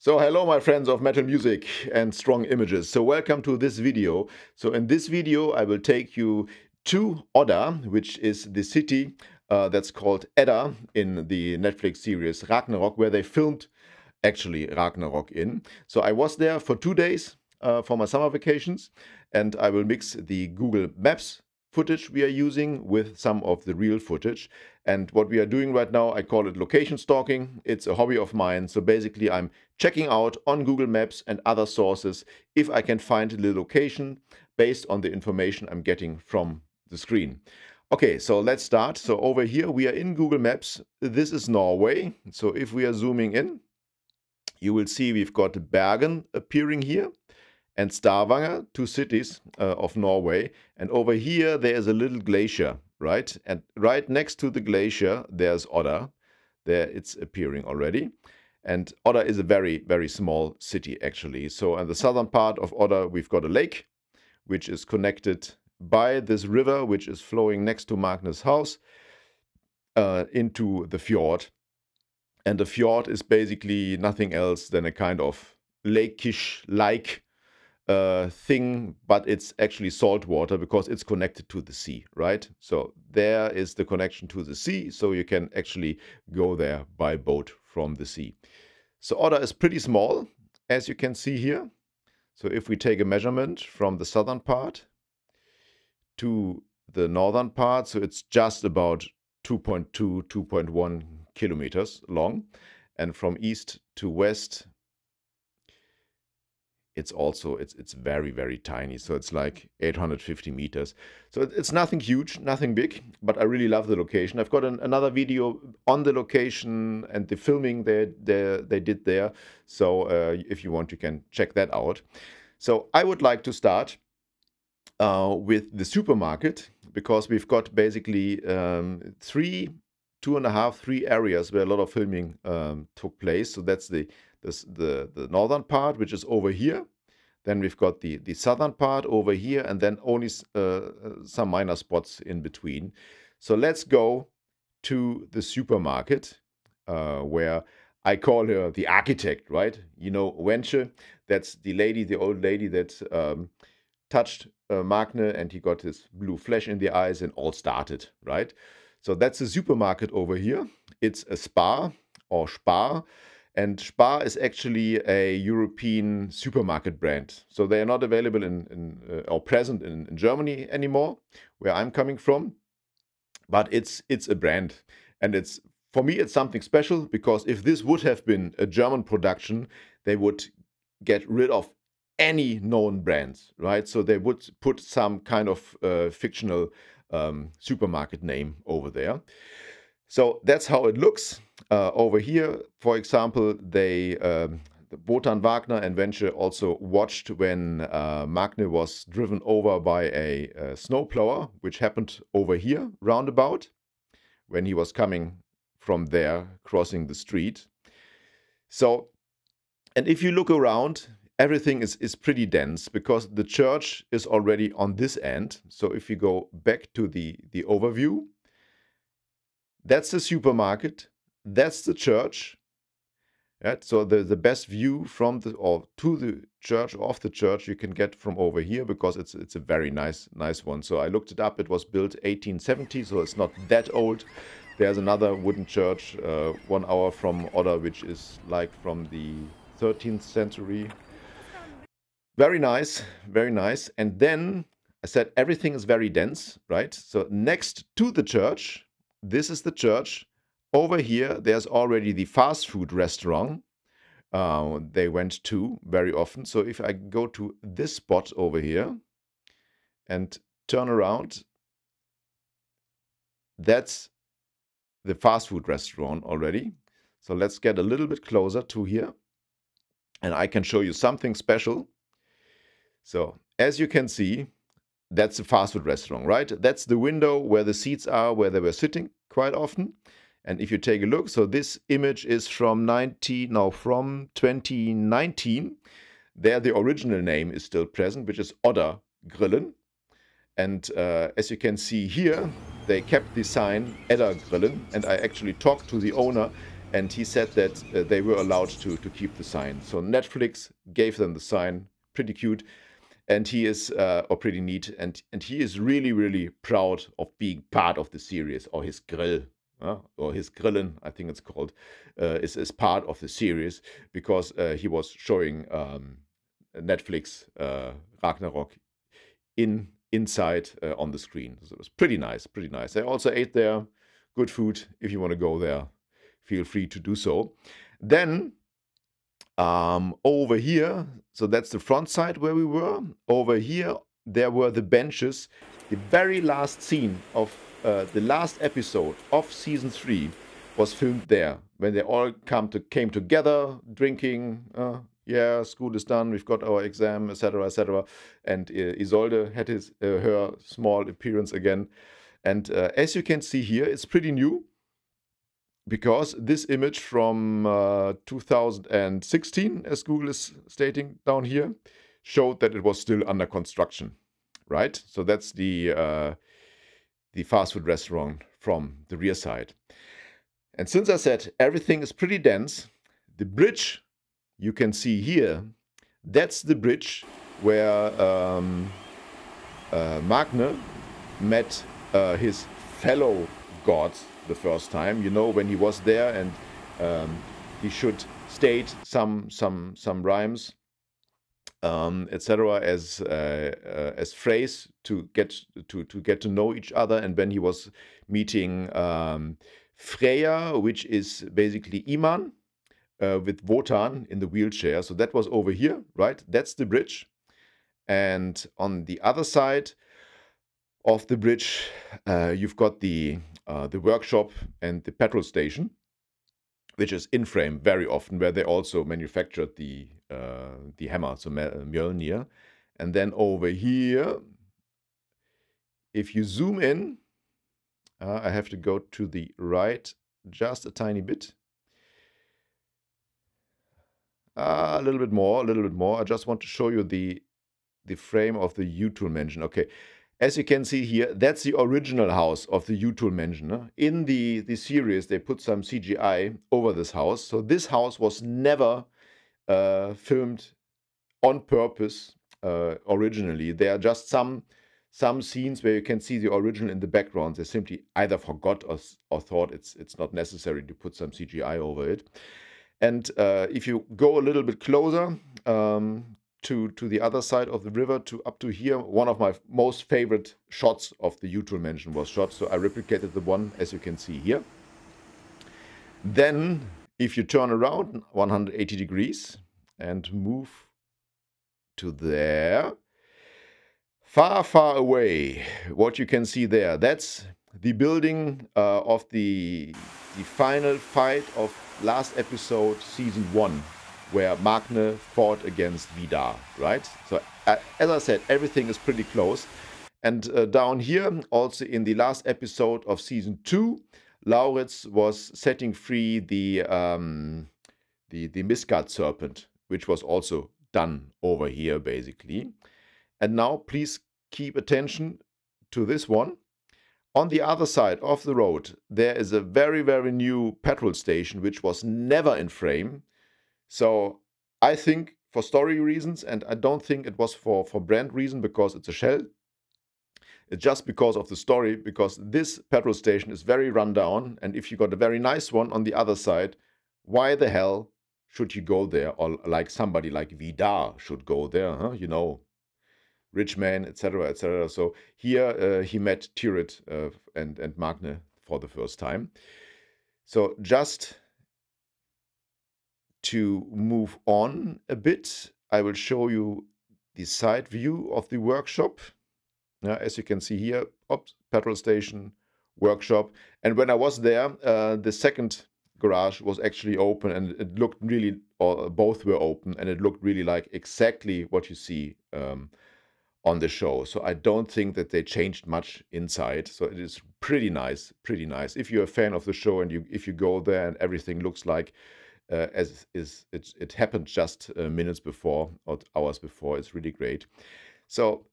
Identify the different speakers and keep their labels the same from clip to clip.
Speaker 1: So hello my friends of metal music and strong images. So welcome to this video. So in this video I will take you to Odda, which is the city that's called Edda in the Netflix series Ragnarok, where they filmed actually Ragnarok in. So I was there for 2 days for my summer vacations, and I will mix the Google Maps footage we are using with some of the real footage. And what we are doing right now, I call it location stalking. It's a hobby of mine. So basically I'm checking out on Google Maps and other sources if I can find the location based on the information I'm getting from the screen. Okay, so let's start. So over here we are in Google Maps. This is Norway. So if we are zooming in, you will see we've got Bergen appearing here and Stavanger, two cities of Norway. And over here there is a little glacier, right? And right next to the glacier there's Odda. There it's appearing already. And Odda is a very, very small city actually. So in the southern part of Odda we've got a lake, which is connected by this river, which is flowing next to Magne's house into the fjord. And the fjord is basically nothing else than a kind of lakeish-like thing, but it's actually salt water because it's connected to the sea, right? So there is the connection to the sea, so you can actually go there by boat from the sea. So Odda is pretty small, as you can see here. So if we take a measurement from the southern part to the northern part, so it's just about 2.2, 2.1 kilometers long, and from east to west it's very, very tiny. So it's like 850 meters. So it's nothing huge, nothing big, but I really love the location. I've got another video on the location and the filming they did there. So if you want, you can check that out. So I would like to start with the supermarket, because we've got basically 3 areas where a lot of filming took place. So that's the northern part, which is over here. Then we've got the southern part over here, and then only some minor spots in between. So let's go to the supermarket, where I call her the architect, right? You know, Wenche, that's the lady, the old lady that touched Magne, and he got his blue flash in the eyes and all started, right? So that's the supermarket over here. It's a Spar or Spar. And Spar is actually a European supermarket brand. So they are not available or present in Germany anymore, where I'm coming from. But it's a brand. And for me, it's something special, because if this would have been a German production, they would get rid of any known brands, right? So they would put some kind of fictional supermarket name over there. So that's how it looks. Over here, for example, Botan, Wagner and Wenche also watched when Magne was driven over by a snowplower, which happened over here, roundabout, when he was coming from there, crossing the street. So, and if you look around, everything is pretty dense, because the church is already on this end. So if you go back to the overview, that's the supermarket, that's the church. Right? So the best view from to the church, or of the church, you can get from over here, because it's a very nice one. So I looked it up. It was built 1870, so it's not that old. There's another wooden church 1 hour from Odda, which is like from the 13th century. Very nice, very nice. And then I said everything is very dense, right? So next to the church, this is the church. Over here, there's already the fast food restaurant they went to very often. So if I go to this spot over here and turn around, that's the fast food restaurant already. So let's get a little bit closer to here, and I can show you something special. So as you can see, that's a fast food restaurant, right? That's the window where the seats are, where they were sitting quite often. And if you take a look, so this image is from 2019. There the original name is still present, which is Edda Grillen. And as you can see here, they kept the sign Edda Grillen. And I actually talked to the owner, and he said that they were allowed to keep the sign. So Netflix gave them the sign, pretty cute, and he is, or pretty neat, and he is really, really proud of being part of the series, or his grill, or his Grillen, I think it's called, is part of the series, because he was showing Netflix Ragnarok inside on the screen. So it was pretty nice, pretty nice. I also ate there, good food. If you want to go there, feel free to do so. Then over here, so that's the front side where we were. Over here, there were the benches. The very last scene of the last episode of season 3 was filmed there, when they all came together, drinking. Yeah, school is done. We've got our exam, etc., etc. And Isolde had her small appearance again. And as you can see here, it's pretty new, because this image from 2016, as Google is stating down here, showed that it was still under construction, right? So that's the fast food restaurant from the rear side. And since I said everything is pretty dense, the bridge you can see here, that's the bridge where Magne met his fellow gods the first time. You know, when he was there, and he should state some rhymes, etc., as phrase to get to know each other. And when he was meeting Freya, which is basically Iman, with Wotan in the wheelchair. So that was over here, right? That's the bridge. And on the other side of the bridge, you've got the workshop and the petrol station, which is in frame very often, where they also manufactured the hammer, so Mjolnir. And then over here, if you zoom in, I have to go to the right just a tiny bit. A little bit more, a little bit more. I just want to show you the frame of the Jutul mansion. Okay, as you can see here, that's the original house of the Jutul mansion. In the series, they put some CGI over this house. So this house was never filmed on purpose originally. There are just some scenes where you can see the original in the background. They simply either forgot or thought it's not necessary to put some CGI over it. And if you go a little bit closer to the other side of the river, up to here, one of my most favorite shots of the Jutul mansion was shot. So I replicated the one, as you can see here. Then, if you turn around 180 degrees and move to there, far, far away, what you can see there, that's the building of the final fight of last episode, season 1, where Magne fought against Vidar, right? So, as I said, everything is pretty close. And down here, also in the last episode of season 2, Lauritz was setting free the Misgard serpent, which was also done over here, basically. And now, please keep attention to this one. On the other side of the road, there is a very, very new petrol station, which was never in frame. So I think for story reasons, and I don't think it was for brand reason, because it's a shell. It's just because of the story, because this petrol station is very run down. And if you got a very nice one on the other side, why the hell should you go there? Or like somebody like Vidar should go there, huh? You know, rich man, etc., etc. So here he met Tyrit and Magne for the first time. So just to move on a bit, I will show you the side view of the workshop. As you can see here, petrol station, workshop. And when I was there, the second garage was actually open, and it looked really, or both were open, and it looked really like exactly what you see on the show. So I don't think that they changed much inside. So it is pretty nice, pretty nice. If you're a fan of the show, and if you go there and everything looks like as it happened just minutes before or hours before, it's really great. So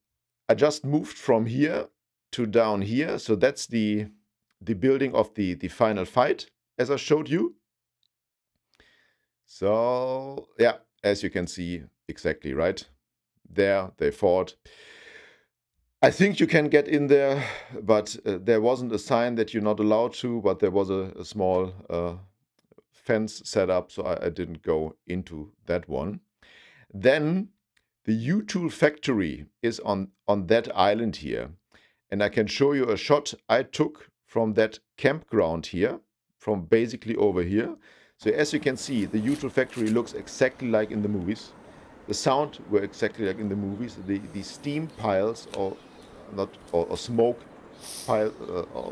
Speaker 1: I just moved from here to down here. So that's the building of the final fight, as I showed you. So, yeah, as you can see, exactly, right? There, they fought. I think you can get in there, but there wasn't a sign that you're not allowed to, but there was a small fence set up, so I didn't go into that one. Then the Jutul Factory is on that island here. And I can show you a shot I took from that campground here, from basically over here. So as you can see, the Jutul Factory looks exactly like in the movies. The sound were exactly like in the movies. The steam piles or not or smoke pile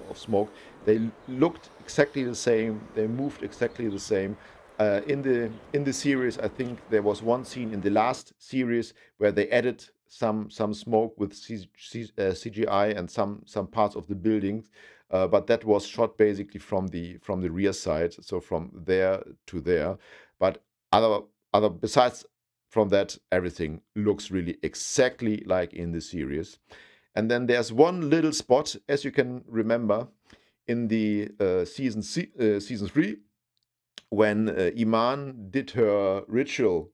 Speaker 1: of smoke, they looked exactly the same. They moved exactly the same. In the series, I think there was one scene in the last series where they added some smoke with CGI and some parts of the buildings, but that was shot basically from the rear side, so from there to there. But other besides from that, everything looks really exactly like in the series. And then there's one little spot, as you can remember, in the season 3, when Iman did her ritual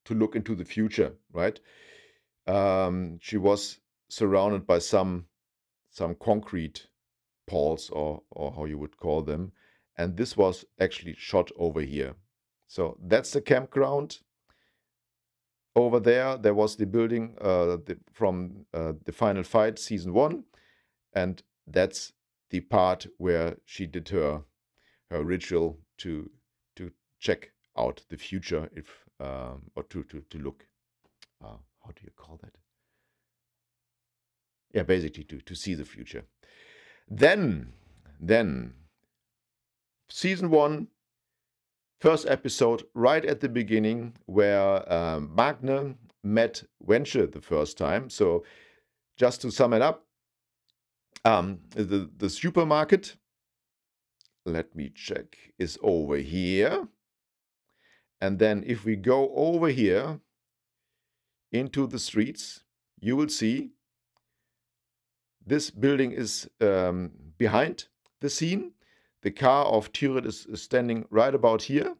Speaker 1: to look into the future, right? She was surrounded by some concrete poles, or how you would call them, and this was actually shot over here. So that's the campground. Over there was the building from the final fight, season 1, and that's the part where she did her ritual to check out the future, if or to look. How do you call that? Yeah, basically to see the future. Then season 1, first episode, right at the beginning, where Magne met Wenche the first time. So just to sum it up, the supermarket, let me check, is over here. And then if we go over here into the streets, you will see this building is behind the scene. The car of Tyrit is standing right about here.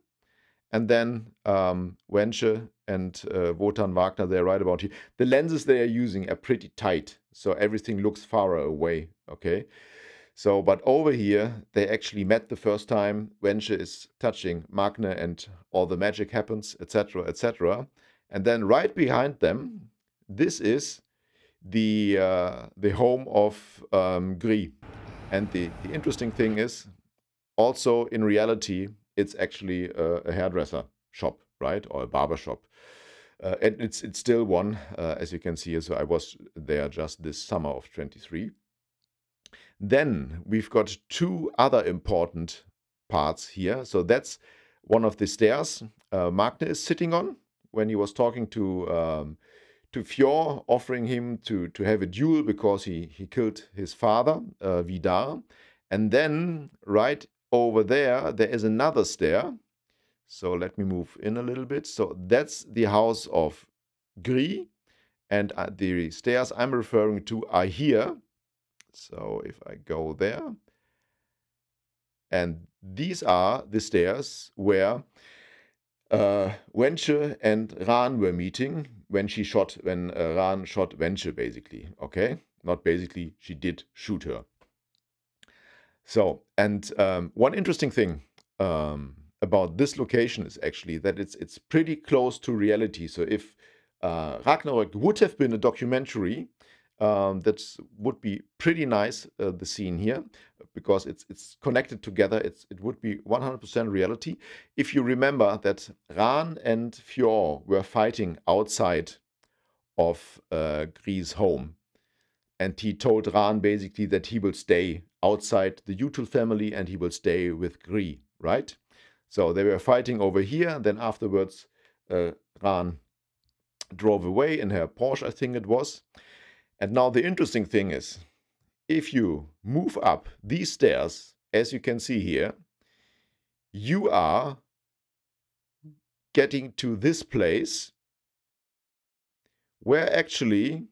Speaker 1: And then Wenche and Wotan Wagner, they're right about here. The lenses they are using are pretty tight, so everything looks far away, okay? So, but over here, they actually met the first time. Wenche is touching Magne and all the magic happens, etc., etc. And then right behind them, this is the home of Gry. And the interesting thing is, also in reality, it's actually a hairdresser shop, right? Or a barber shop. And it's still one, as you can see. So I was there just this summer of 23. Then we've got 2 other important parts here. So that's one of the stairs Magne is sitting on when he was talking to Fjord, offering him to have a duel because he killed his father, Vidar. And then right over there is another stair. So let me move in a little bit. So that's the house of Gry. And the stairs I'm referring to are here. So if I go there, and these are the stairs where Wenche and Ran were meeting when Ran shot Wenche, basically. Okay, not basically, she did shoot her. So, and one interesting thing about this location is actually that it's pretty close to reality. So if Ragnarok would have been a documentary, that would be pretty nice, the scene here, because it's connected together. It would be 100% reality. If you remember that Ran and Fjord were fighting outside of Gry's home, and he told Ran basically that he will stay outside the Jutul family and he will stay with Gry, right? So they were fighting over here, and then afterwards Ran drove away in her Porsche, I think it was. And now the interesting thing is, if you move up these stairs, as you can see here, you are getting to this place where actually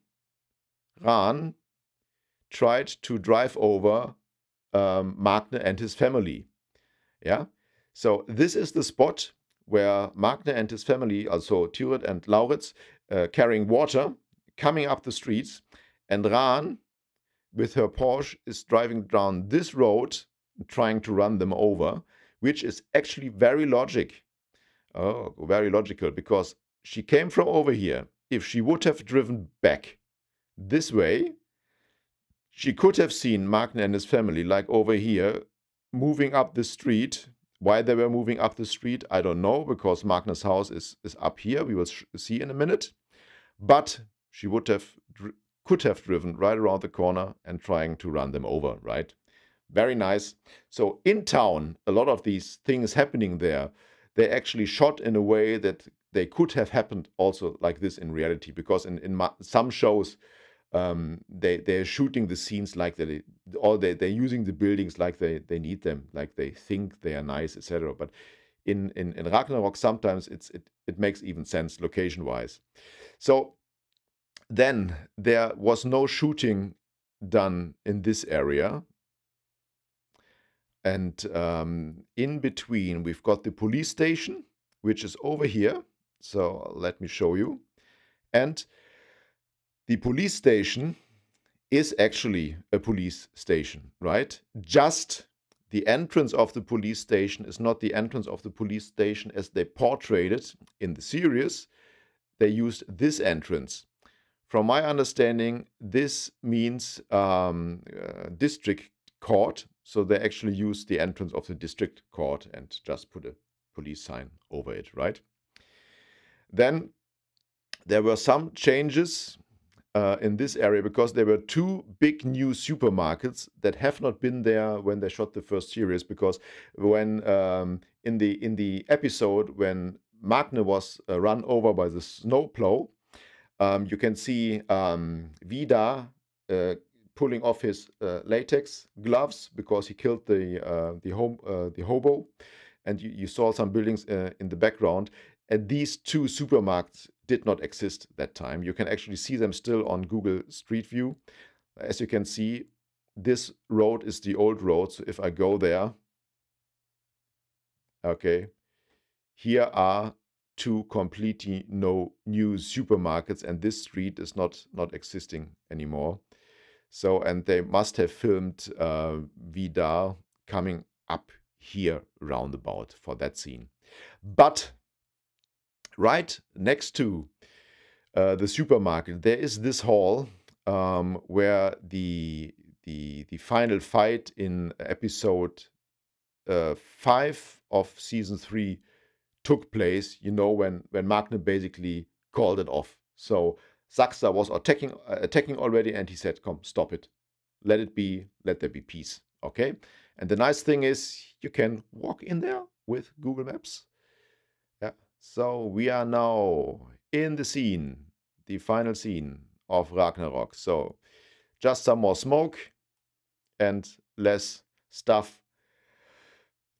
Speaker 1: Ran tried to drive over Magne and his family. Yeah. So this is the spot where Magne and his family, also Tyrid and Lauritz, carrying water, coming up the streets, and Ran, with her Porsche, is driving down this road, trying to run them over, which is actually very logical, because she came from over here. If she would have driven back this way, she could have seen Magne and his family, like over here, moving up the street. Why they were moving up the street, I don't know, because Magne's house is up here. We will see in a minute. But she could have driven right around the corner and trying to run them over, right? Very nice. So in town, a lot of these things happening there, they actually shot in a way that they could have happened also like this in reality, because in some shows, they're shooting the scenes like they're using the buildings like they need them, like they think they are nice, etc. But in Ragnarok, sometimes it makes even sense location-wise. So then there was no shooting done in this area. And in between, we've got the police station, which is over here. So let me show you. And the police station is actually a police station, right? Just the entrance of the police station is not the entrance of the police station as they portrayed it in the series. They used this entrance. From my understanding, this means district court. So they actually used the entrance of the district court and just put a police sign over it, right? Then there were some changes in this area, because there were two big new supermarkets that have not been there when they shot the first series. Because when in the episode when Magne was run over by the snowplow, you can see Vidar pulling off his latex gloves because he killed the hobo, and you saw some buildings in the background. And these two supermarkets did not exist that time. You can actually see them still on Google Street View. As you can see, this road is the old road. So if I go there, okay, here are two completely new supermarkets, and this street is not existing anymore. So, and they must have filmed Vidar coming up here roundabout for that scene. But right next to the supermarket, there is this hall where the final fight in episode 5 of season 3 took place. You know, when Magne basically called it off. So Saxa was attacking already, and he said, "Come, stop it. Let it be. Let there be peace." Okay. And the nice thing is, you can walk in there with Google Maps. Yeah. So we are now in the scene, the final scene of Ragnarok. So just some more smoke and less stuff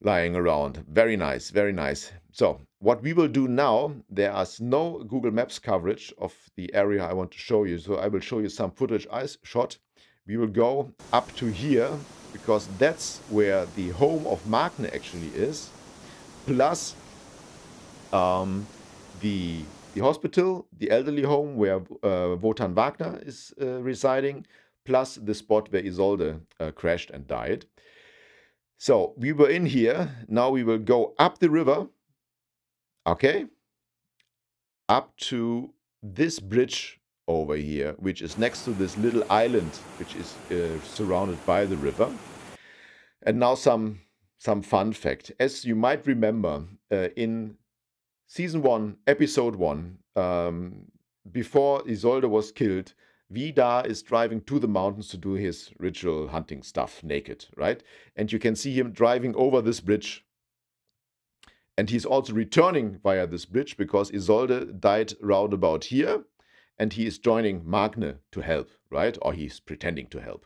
Speaker 1: lying around. Very nice, very nice. So what we will do now, there is no Google Maps coverage of the area I want to show you. So I will show you some footage I shot. We will go up to here, because that's where the home of Magne actually is. Plus the hospital, the elderly home where Wotan Wagner is residing, plus the spot where Isolde crashed and died. So we were in here. Now we will go up the river, okay, up to this bridge over here, which is next to this little island, which is surrounded by the river. And now some fun fact. As you might remember, in season 1, episode 1, before Isolde was killed, Vidar is driving to the mountains to do his ritual hunting stuff naked, right? And you can see him driving over this bridge. And he's also returning via this bridge, because Isolde died round about here, and he is joining Magne to help, right? Or he's pretending to help.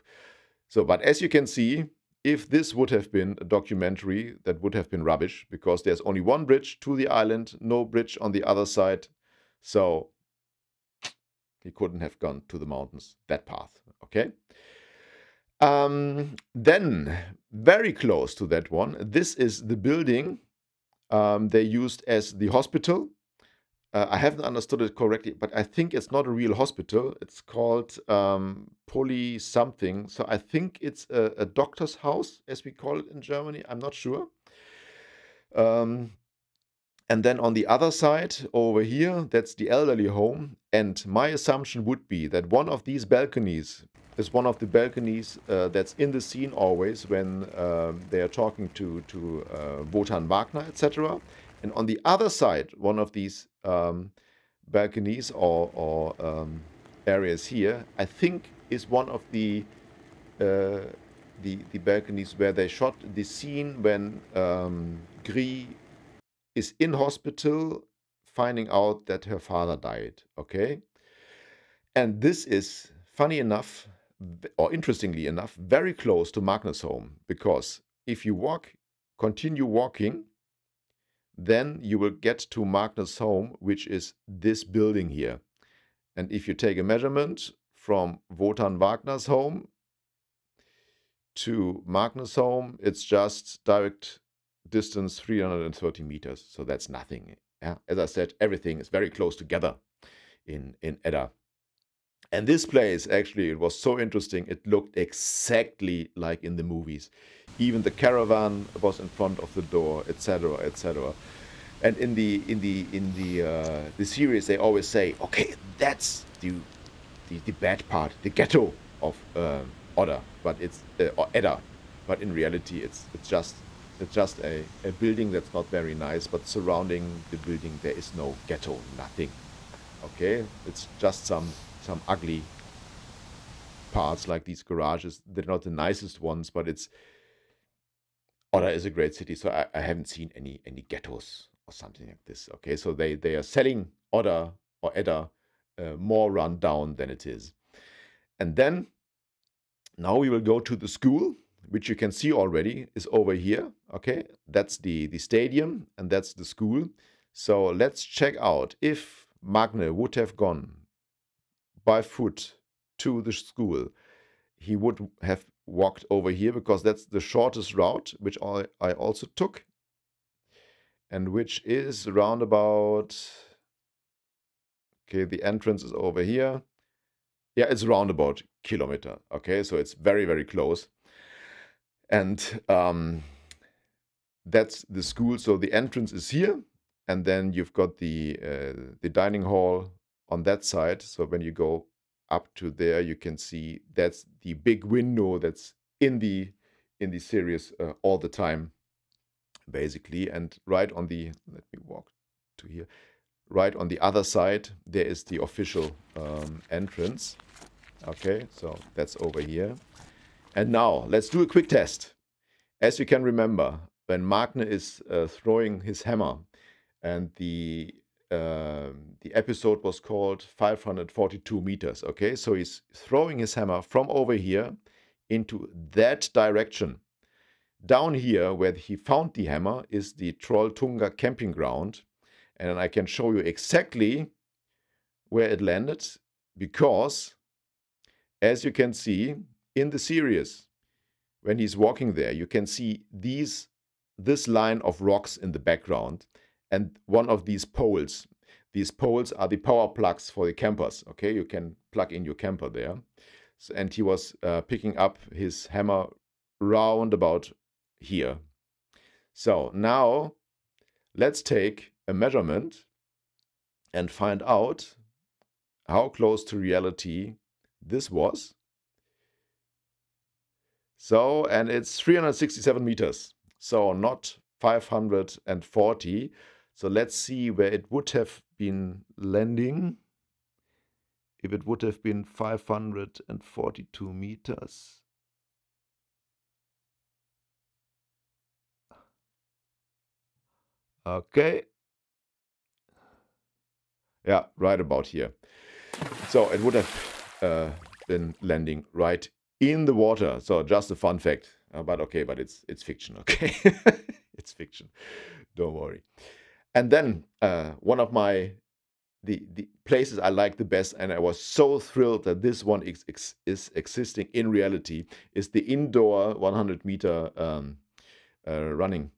Speaker 1: So, but as you can see, if this would have been a documentary, that would have been rubbish, because there's only one bridge to the island, no bridge on the other side. So he couldn't have gone to the mountains that path, okay? Then, very close to that one, this is the building They're used as the hospital. I haven't understood it correctly, but I think it's not a real hospital. It's called poly something. So I think it's a doctor's house, as we call it in Germany. I'm not sure. And then on the other side, over here, that's the elderly home. And my assumption would be that one of these balconies is one of the balconies that's in the scene always when they are talking to Wotan Wagner, etc. And on the other side, one of these balconies or areas here, I think is one of the balconies where they shot the scene when Gry is in hospital finding out that her father died, okay? And this is, funny enough, or interestingly enough, very close to Magne's home, because if you continue walking, then you will get to Magne's home, which is this building here. And if you take a measurement from Wotan Wagner's home to Magne's home, it's just direct distance 330 meters. So that's nothing. Yeah? As I said, everything is very close together in Edda. And this place, actually, it was so interesting. It looked exactly like in the movies. Even the caravan was in front of the door, etc., etc. And in the series, they always say, "Okay, that's the bad part, the ghetto of Odda, but it's or Edda." But in reality, it's just a building that's not very nice. But surrounding the building, there is no ghetto, nothing. Okay, it's just some ugly parts like these garages. They're not the nicest ones, but Odda is a great city, so I haven't seen any ghettos or something like this. Okay, so they are selling Odda or Edda more run down than it is. And then now we will go to the school, which you can see already is over here. Okay, that's the stadium and that's the school. So let's check out if Magne would have gone by foot to the school. He would have walked over here because that's the shortest route, which I also took, and which is around about, okay, the entrance is over here. Yeah, it's around about kilometer. Okay, so it's very, very close. And that's the school. So the entrance is here, and then you've got the dining hall on that side. So when you go up to there, you can see that's the big window that's in the series all the time, basically. And right on the, let me walk to here, right on the other side, there is the official entrance. Okay, so that's over here. And now let's do a quick test. As you can remember, when Magne is throwing his hammer, and the episode was called 542 meters. Okay, so he's throwing his hammer from over here into that direction. Down here, where he found the hammer, is the Trolltunga camping ground, and I can show you exactly where it landed, because, as you can see in the series, when he's walking there, you can see this line of rocks in the background, and one of these poles. These poles are the power plugs for the campers. Okay, you can plug in your camper there. So, and he was picking up his hammer round about here. So now let's take a measurement and find out how close to reality this was. So, and it's 367 meters. So not 540. So let's see where it would have been landing if it would have been 542 meters. Okay. Yeah, right about here. So it would have been landing right in the water. So just a fun fact. But okay, but it's fiction, okay? It's fiction. Don't worry. And then one of the places I like the best, and I was so thrilled that this one is existing in reality, is the indoor 100-meter running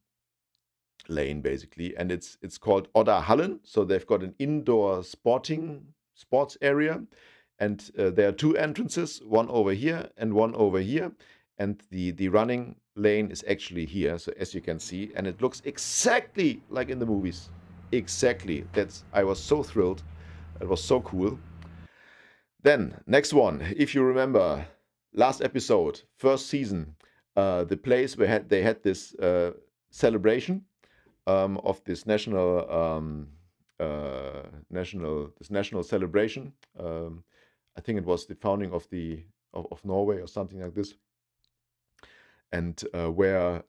Speaker 1: lane basically, and it's called Odda Hallen. So they've got an indoor sports area, and there are two entrances, one over here and one over here, and the running lane is actually here. So as you can see, and it looks exactly like in the movies. Exactly. I was so thrilled. It was so cool. Then next one, if you remember, last episode, first season, the place where they had this celebration of this national celebration. I think it was the founding of Norway or something like this, and where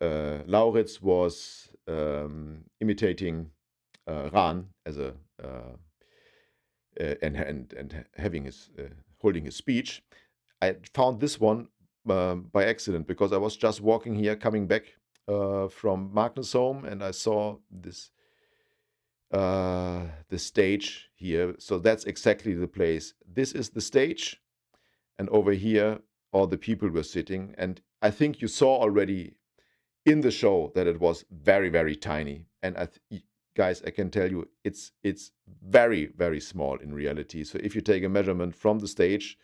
Speaker 1: Lauritz was imitating Ran as a and having his holding his speech. I found this one by accident because I was just walking here, coming back from Magne's home, and I saw this the stage here. So that's exactly the place. This is the stage, and over here all the people were sitting. And I think you saw already in the show that it was very, very tiny. And guys, I can tell you it's very, very small in reality. So if you take a measurement from the stage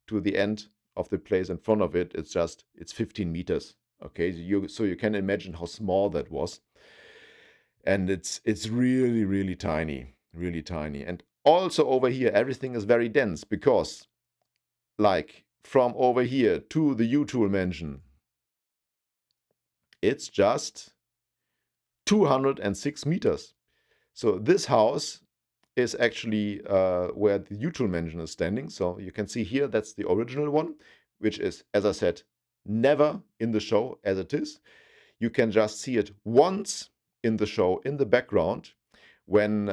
Speaker 1: to the end of the place in front of it, it's 15 meters. Okay, so you can imagine how small that was. And it's really, really tiny, really tiny. And also over here, everything is very dense because, like, from over here to the Jutul mansion, it's just 206 meters. So this house is actually where the Jutul mansion is standing. So you can see here, that's the original one, which is, as I said, never in the show as it is. You can just see it once in the show in the background when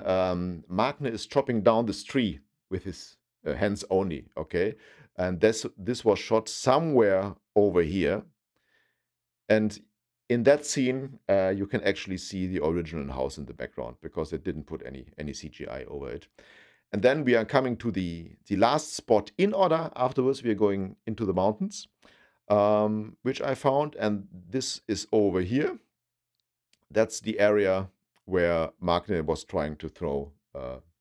Speaker 1: Magne is chopping down this tree with his hands only, okay? And this was shot somewhere over here. And in that scene, you can actually see the original house in the background because it didn't put any CGI over it. And then we are coming to the last spot in Odda. Afterwards, we are going into the mountains, which I found. And this is over here. That's the area where Magne was trying to throw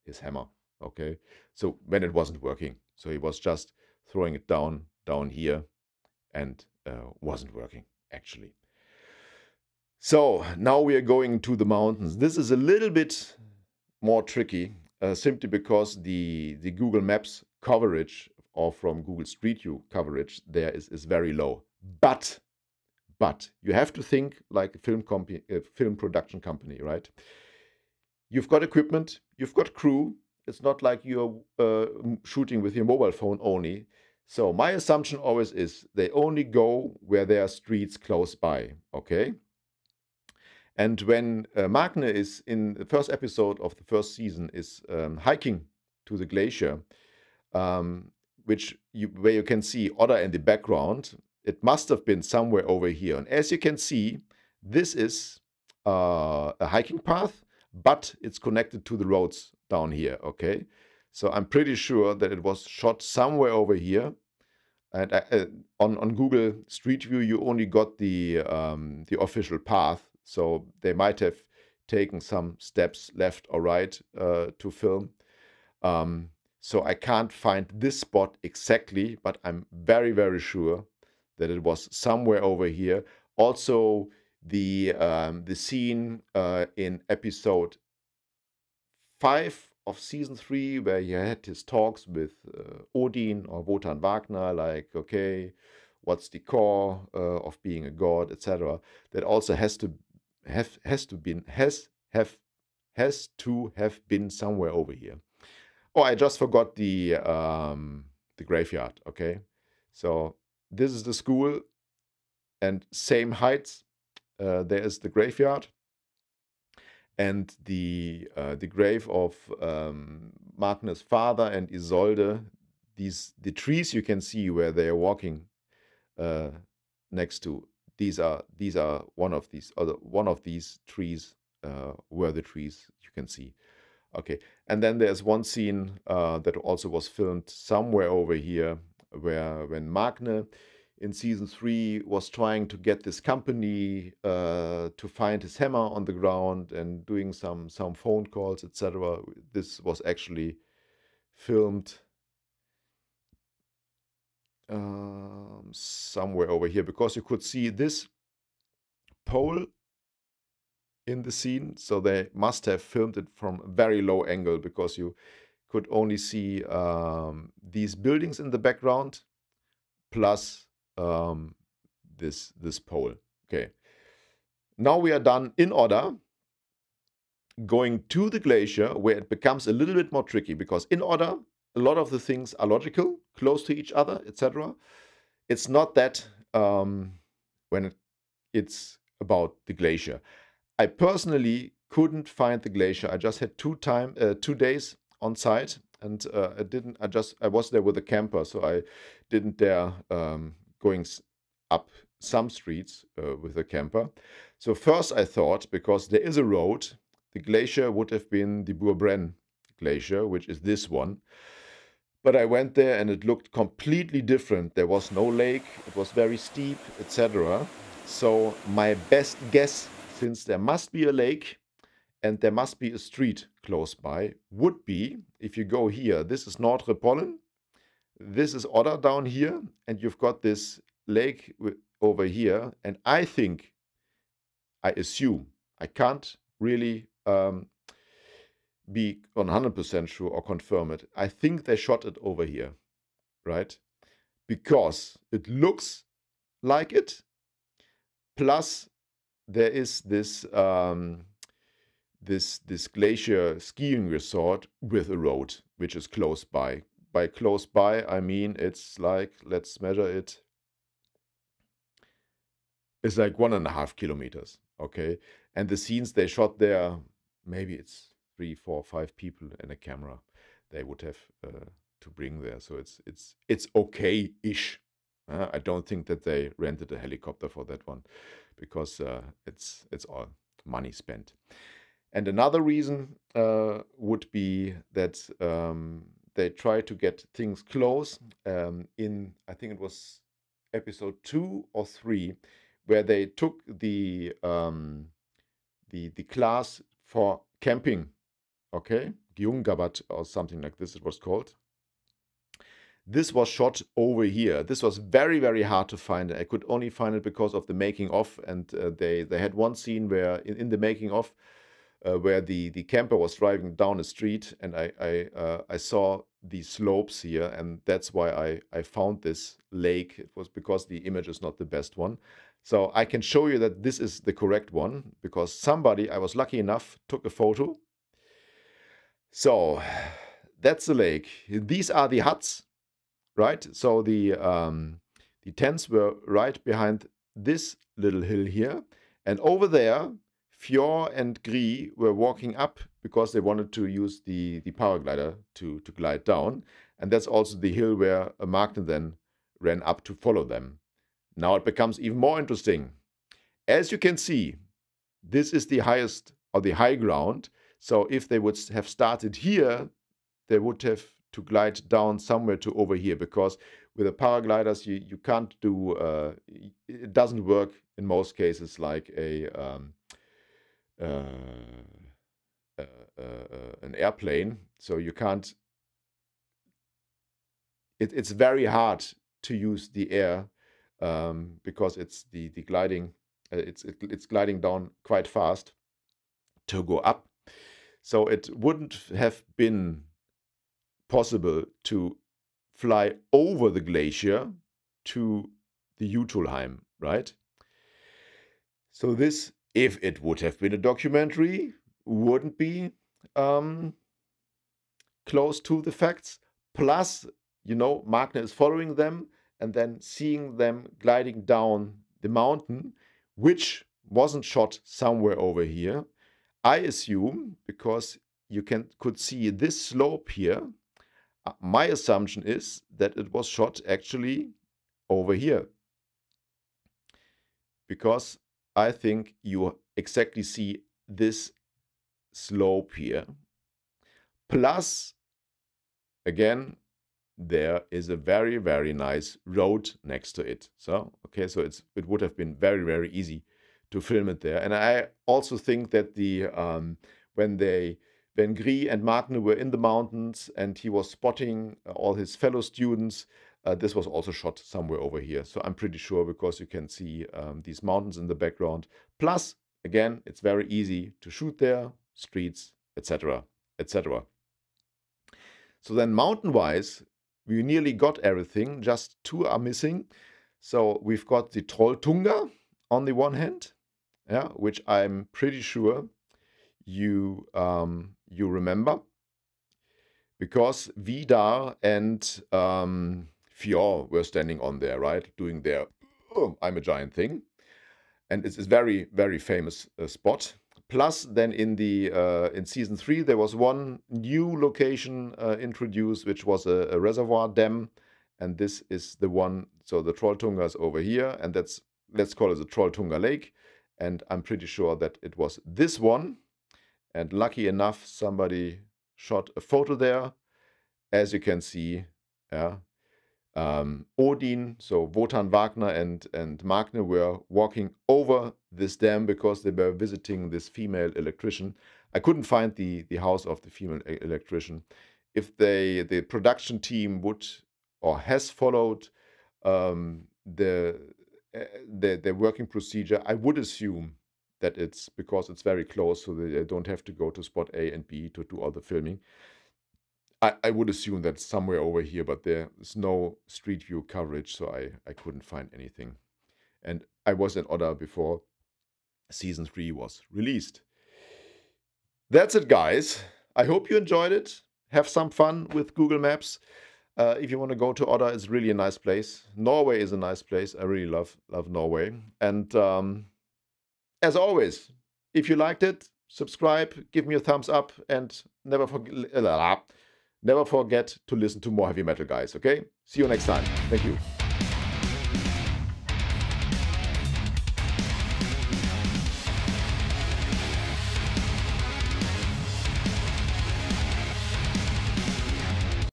Speaker 1: his hammer, okay? So when it wasn't working. So he was just throwing it down here and wasn't working, actually. So now we are going to the mountains. This is a little bit more tricky, simply because the Google Maps coverage, or from Google Street View coverage, there is very low. But you have to think like a film production company, right? You've got equipment, you've got crew. It's not like you're shooting with your mobile phone only. So my assumption always is they only go where there are streets close by, okay? And when Magne is in the first episode of the first season is hiking to the glacier, where you can see Odda in the background, it must have been somewhere over here. And as you can see, this is a hiking path, but it's connected to the roads down here, okay? So I'm pretty sure that it was shot somewhere over here. And on Google Street View, you only got the official path. So they might have taken some steps left or right to film. So I can't find this spot exactly, but I'm very, very sure that it was somewhere over here. Also, the scene in episode 5 of season 3, where he had his talks with Odin or Wotan Wagner, like, okay, what's the core of being a god, etc. That also has to have been somewhere over here. Oh, I just forgot the graveyard. Okay, so this is the school, and same heights. There is the graveyard, and the grave of Magne's father and Isolde. The trees you can see where they are walking next to. These are one of these trees were the trees you can see. Okay, and then there's one scene that also was filmed somewhere over here, where when Magne in season 3 was trying to get this company to find his hammer on the ground and doing some phone calls, etc. This was actually filmed somewhere over here, because you could see this pole in the scene, so they must have filmed it from a very low angle, because you could only see these buildings in the background plus this pole. Okay, now we are done in Odda, going to the glacier, where it becomes a little bit more tricky, because in Odda a lot of the things are logical, close to each other, etc. It's not that when it's about the glacier. I personally couldn't find the glacier. I just had 2 days on site, and I was there with a camper, so I didn't dare going up some streets with a camper. So first I thought, because there is a road, the glacier would have been the Burbren glacier, which is this one. But I went there and it looked completely different. There was no lake, it was very steep, etc. So my best guess, since there must be a lake and there must be a street close by, would be, if you go here, this is Nordre Pollen, this is Odda down here, and you've got this lake over here, and I assume, I can't really be 100% sure or confirm it. I think they shot it over here, right? Because it looks like it. Plus, there is this this glacier skiing resort with a road, which is close by. By close by, I mean it's like, let's measure it. It's like 1.5 kilometers, okay? And the scenes they shot there, maybe it's 3, 4, 5 people and a camera they would have to bring there. So it's okay-ish. I don't think that they rented a helicopter for that one, because it's all money spent. And another reason would be that they try to get things close. In, I think it was episode 2 or 3, where they took the class for camping, okay, Ginnungagap or something like this it was called. This was shot over here. This was very, very hard to find. I could only find it because of the making of, and they had one scene where in the making of where the camper was driving down a street, and I saw these slopes here, and that's why I found this lake. It was because the image is not the best one. So I can show you that this is the correct one, because somebody, I was lucky enough, took a photo. So that's the lake. These are the huts, right? So the tents were right behind this little hill here, and over there Fjor and Gry were walking up because they wanted to use the paraglider to glide down, and that's also the hill where Magne then ran up to follow them. Now it becomes even more interesting. As you can see, this is the highest, or the high ground. So if they would have started here, they would have to glide down somewhere to over here, because with the paragliders you can't do, it doesn't work in most cases like an airplane. So you can't, it's very hard to use the air because it's the gliding, it's gliding down quite fast to go up. So it wouldn't have been possible to fly over the glacier to the Jutul Heim, right? So this, if it would have been a documentary, wouldn't be close to the facts. Plus, you know, Magne is following them and then seeing them gliding down the mountain, which wasn't shot somewhere over here. I assume, because you could see this slope here, my assumption is that it was shot actually over here, because I think you exactly see this slope here. Plus, again, there is a very, very nice road next to it. So, okay, so it would have been very, very easy to film it there. And I also think that the when Gry and Magne were in the mountains and he was spotting all his fellow students, this was also shot somewhere over here. So I'm pretty sure, because you can see these mountains in the background. Plus, again, it's very easy to shoot there, streets, etc., etc. So then mountain-wise, we nearly got everything, just two are missing. So we've got the Trolltunga on the one hand, yeah, which I'm pretty sure you remember, because Vidar and Fjord were standing on there, right, doing their I'm a giant thing, and it's a very, very famous spot. Plus, then in season 3, there was one new location introduced, which was a reservoir dam, and this is the one. So the Trolltunga is over here, and let's call it the Trolltunga Lake, and I'm pretty sure that it was this one. And lucky enough, somebody shot a photo there, as you can see. Yeah, Odin, so Wotan Wagner and Magne were walking over this dam because they were visiting this female electrician. I couldn't find the house of the female electrician. If the production team would or has followed the working procedure, I would assume that it's because it's very close, so they don't have to go to spot A and B to do all the filming. I would assume that's somewhere over here, but there's no street view coverage, so I couldn't find anything. And I was in Odda before season 3 was released. That's it, guys. I hope you enjoyed it. Have some fun with Google Maps. If you want to go to Odda, it's really a nice place. Norway is a nice place. I really love Norway. And as always, if you liked it, subscribe, give me a thumbs up, and never forget to listen to more heavy metal, guys, okay? See you next time. Thank you.